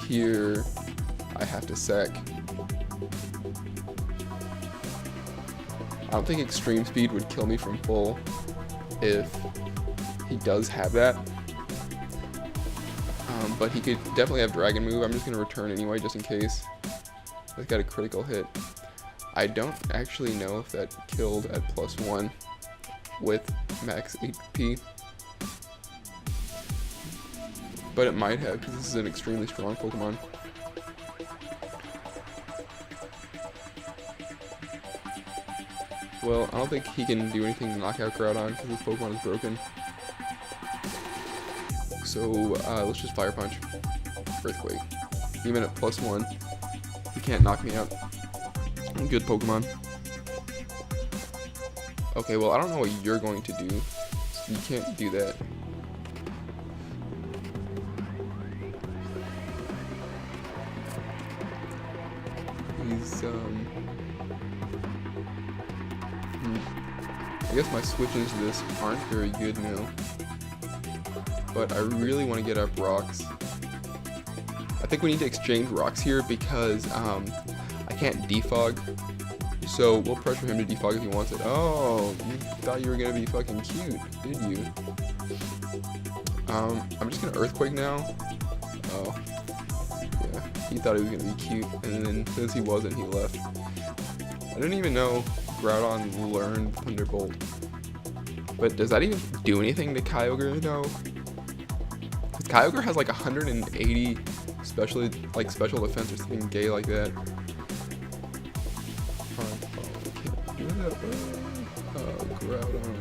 here I have to sack. I don't think extreme speed would kill me from full if he does have that. But he could definitely have dragon move. I'm just going to return anyway just in case. I've got a critical hit. I don't actually know if that killed at +1 with max HP. But it might have, because this is an extremely strong Pokemon. Well, I don't think he can do anything to knock out Groudon because his Pokemon is broken. So let's just Fire Punch. Earthquake. Even at +1, he can't knock me out. Good Pokemon. Okay, well I don't know what you're going to do. So you can't do that. He's I guess my switches to this aren't very good now. But I really want to get up rocks. I think we need to exchange rocks here because I can't defog. So we'll pressure him to defog if he wants it. Oh, you thought you were gonna be fucking cute, did you? I'm just gonna Earthquake now. Oh, yeah. He thought he was gonna be cute, and then since he wasn't, he left. I didn't even know Groudon learned Thunderbolt. But does that even do anything to Kyogre though? Kyogre has like 180 special defense or something gay like that. Groudon.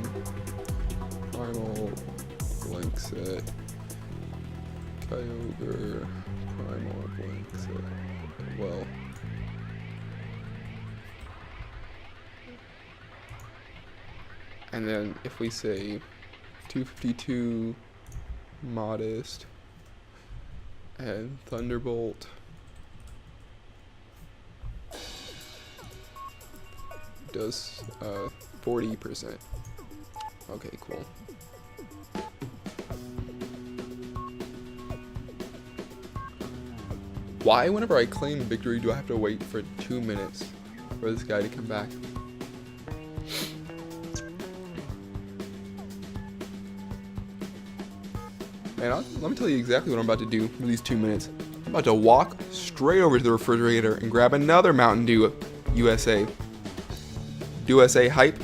Primal Blank Set. Kyogre. Primal Blank Set. Well. And then if we say 252 Modest and Thunderbolt does 40%. Okay, cool. Why whenever I claim victory do I have to wait for 2 minutes for this guy to come back? Man, let me tell you exactly what I'm about to do for these 2 minutes. I'm about to walk straight over to the refrigerator and grab another Mountain Dew USA. USA hype.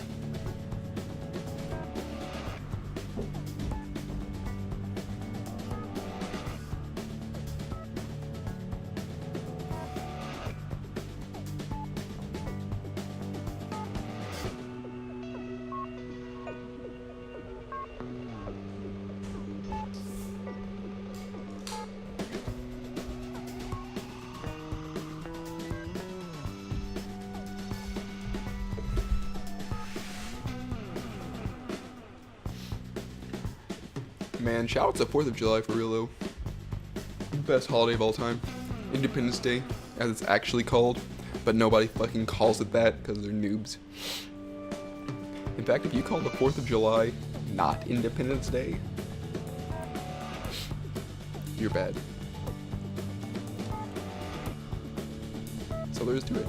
Man, shout out to 4th of July for real though. Best holiday of all time. Independence Day, as it's actually called, but nobody fucking calls it that because they're noobs. In fact, if you call the 4th of July not Independence Day, you're bad. So there's to it.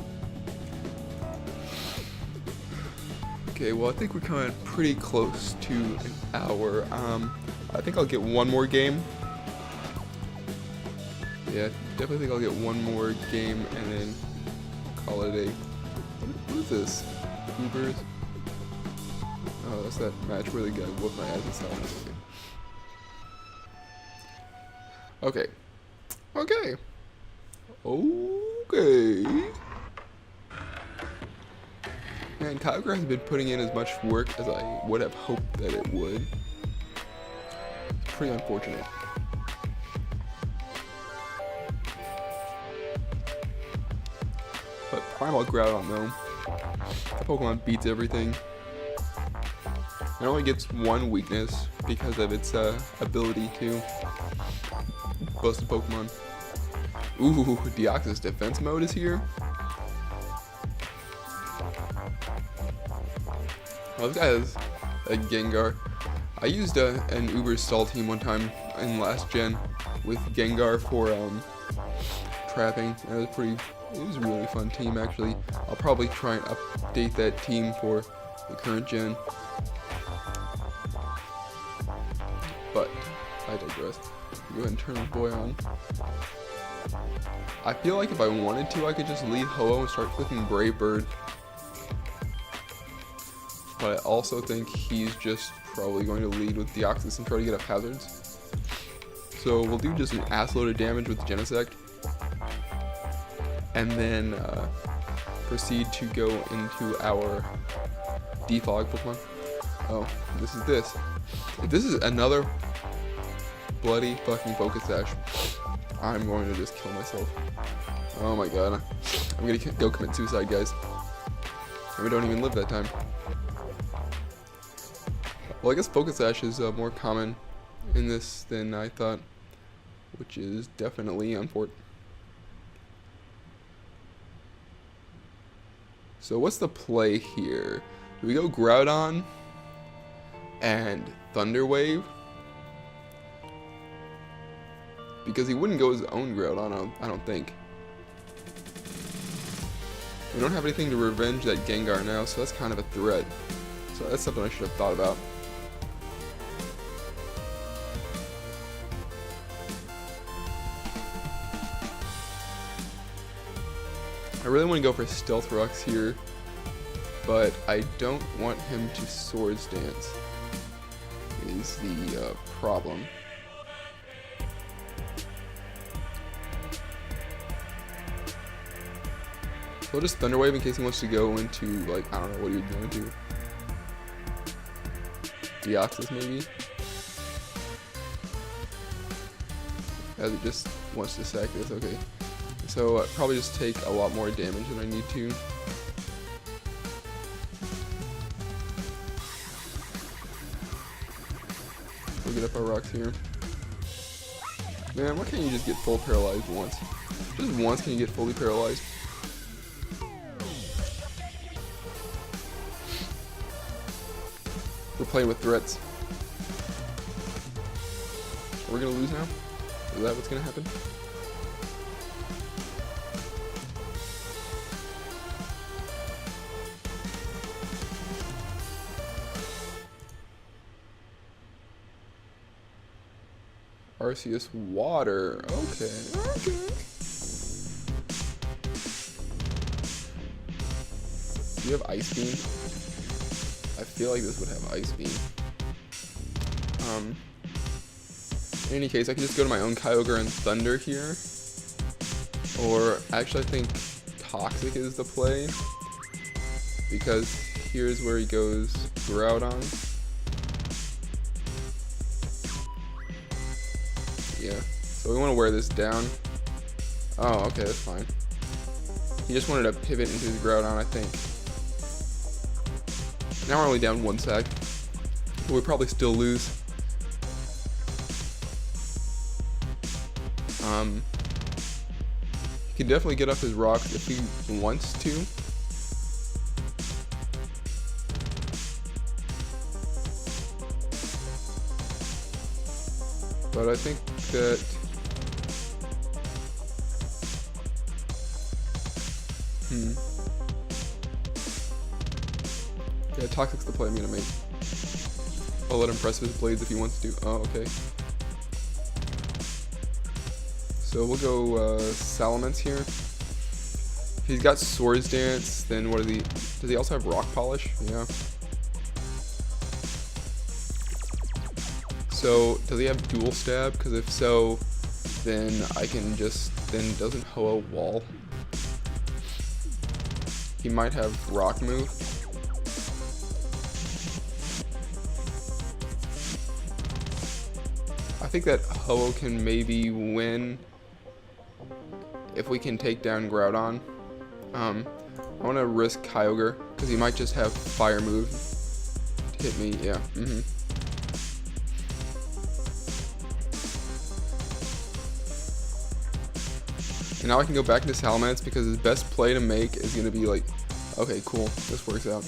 Okay, well I think we're coming pretty close to an hour. I think I'll get one more game. Yeah, definitely think I'll get one more game and then call it a... What is this? UBERS? Oh, that's that match where the guy whooped my ass and stuff. Okay. Okay. Okay. Man, Kyogre has been putting in as much work as I would have hoped that it would. It's pretty unfortunate. But Primal Groudon though. That Pokemon beats everything. It only gets one weakness because of its ability to bust a Pokemon. Ooh, Deoxys defense mode is here. Well, this guy has a Gengar. I used an UBERS stall team one time in last gen with Gengar for trapping. It was a really fun team actually. I'll probably try and update that team for the current gen. But I digress. Go ahead and turn this boy on. I feel like if I wanted to, I could just lead Ho-Oh and start flipping Brave Bird. But I also think he's just probably going to lead with Deoxys and try to get up hazards. So we'll do just an assload of damage with Genesect. And then proceed to go into our defog Pokemon. Oh, this is this. If this is another bloody fucking Focus Sash, I'm going to just kill myself. Oh my god. I'm gonna go commit suicide, guys. And we don't even live that time. Well, I guess Focus Sash is more common in this than I thought, which is definitely unfortunate. So what's the play here? Do we go Groudon and Thunder Wave? Because he wouldn't go his own Groudon, I don't think. We don't have anything to revenge that Gengar now, so that's kind of a threat. So that's something I should have thought about. I really want to go for Stealth Rocks here, but I don't want him to Swords Dance, is the problem. So I'll just Thunder Wave in case he wants to go into, like, I don't know what he would go into. Deoxys maybe? As it just wants to sack this, okay. So I'd probably just take a lot more damage than I need to. We'll get up our rocks here. Man, why can't you just get full paralyzed once? Just once can you get fully paralyzed? We're playing with threats. We're gonna lose now? Is that what's gonna happen? Arceus Water. Okay. Do you have Ice Beam? I feel like this would have Ice Beam. In any case, I can just go to my own Kyogre and Thunder here. Or, actually I think Toxic is the play. Because here's where he goes Groudon. Yeah, so we want to wear this down. Oh, okay, that's fine. He just wanted to pivot into his Groudon, I think. Now we're only down one sack, but we probably still lose. He can definitely get up his rocks if he wants to. But I think that yeah, Toxic's the play I'm gonna make. I'll let him press his blades if he wants to. Oh, okay. So we'll go Salamence here. If he's got Swords Dance, then what does he also have Rock Polish? Yeah. So, does he have Dual Stab? Because if so, then I can just, then doesn't Ho-Oh wall? He might have Rock Move. I think that Ho-Oh can maybe win if we can take down Groudon. I want to risk Kyogre, because he might just have Fire Move hit me, yeah. And now I can go back into Salamence because his best play to make is going to be like, okay, cool, this works out.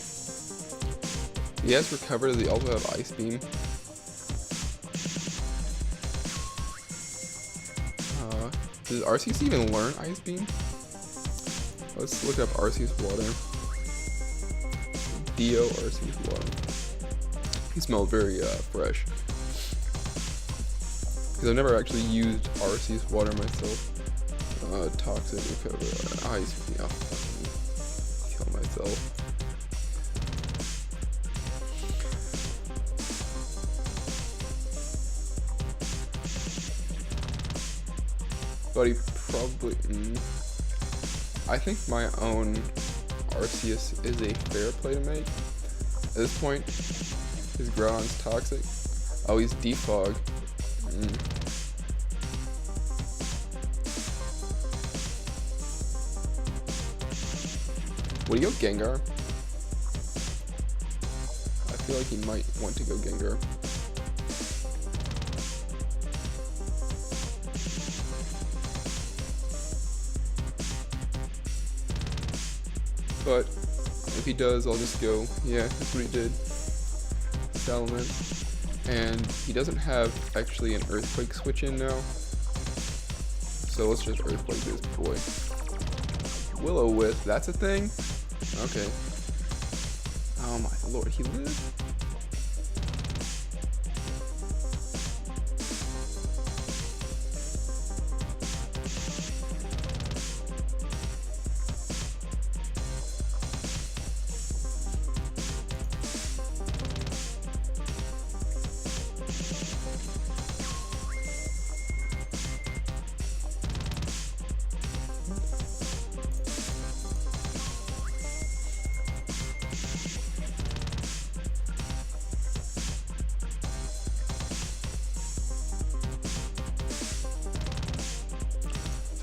He has recovered, does he also have Ice Beam? Does Arceus even learn Ice Beam? Let's look up Arceus Water. Dio Arceus Water. He smelled very fresh. Because I've never actually used Arceus Water myself. Toxic recover. Ice Beam. Oh, fucking kill myself. But he probably... I think my own Arceus is a fair play to make. At this point, his Groudon's toxic. Oh, he's Defog. Would he go Gengar? I feel like he might want to go Gengar. But if he does, I'll just go, yeah, that's what he did. Salamence. And he doesn't have actually an Earthquake switch in now. So let's just Earthquake this boy. Will-O-Wisp, that's a thing? Okay. Oh my lord, he lived?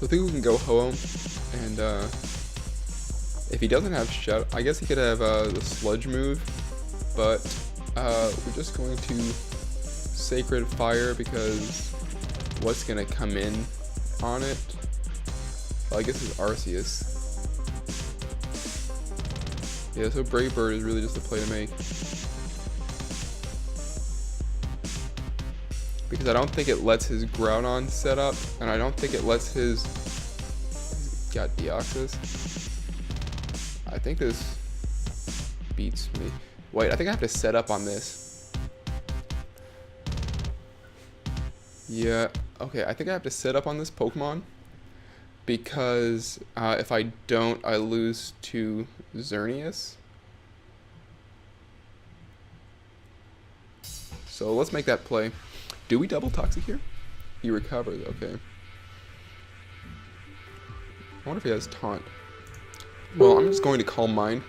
So I think we can go Ho-Oh, and if he doesn't have Shadow, I guess he could have the Sludge move, but we're just going to Sacred Fire because what's gonna come in on it? Well, I guess it's Arceus. Yeah, so Brave Bird is really just a play to make. Because I don't think it lets his Groudon set up, and I don't think it lets his... He's got Deoxys. I think this beats me. Wait, I think I have to set up on this. Yeah, okay, I think I have to set up on this Pokemon. Because if I don't, I lose to Xerneas. So let's make that play. Do we double Toxic here? He recovers, okay. I wonder if he has Taunt. Well, I'm just going to Calm Mind.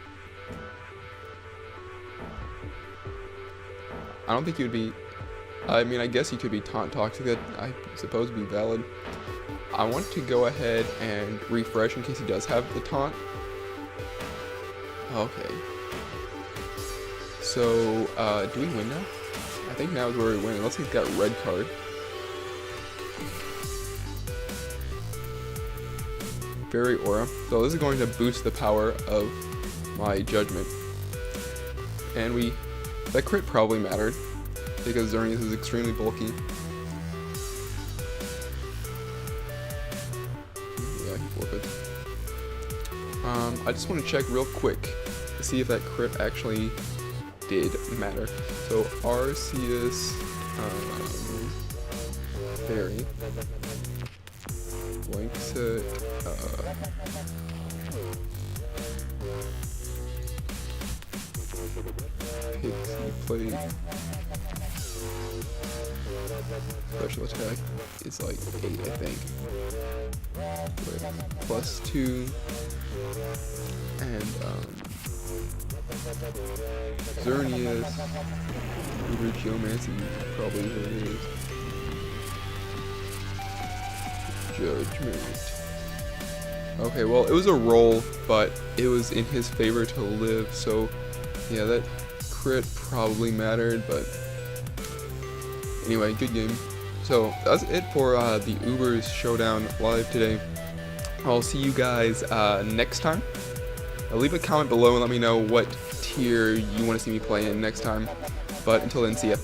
I don't think he would be... I mean, I guess he could be Taunt Toxic. That I suppose would be valid. I want to go ahead and refresh in case he does have the Taunt. Okay. So, do we win now? I think now is where we win, unless he's got red card. Fairy Aura. So this is going to boost the power of my Judgment. And that crit probably mattered, because Xerneas is extremely bulky. Yeah, he forfeits. I just want to check real quick to see if that crit actually did matter. So Arceus, Fairy, Blanket, Pixie Plate, special attack is like 8, I think. +2, and Xerneas, Uber Geomancy, probably Xerneas. Judgment. Okay, well, it was a roll, but it was in his favor to live, so yeah, that crit probably mattered, but anyway, good game. So that's it for the UBERS Showdown live today. I'll see you guys next time. Leave a comment below and let me know what tier you want to see me play in next time. But until then, see ya.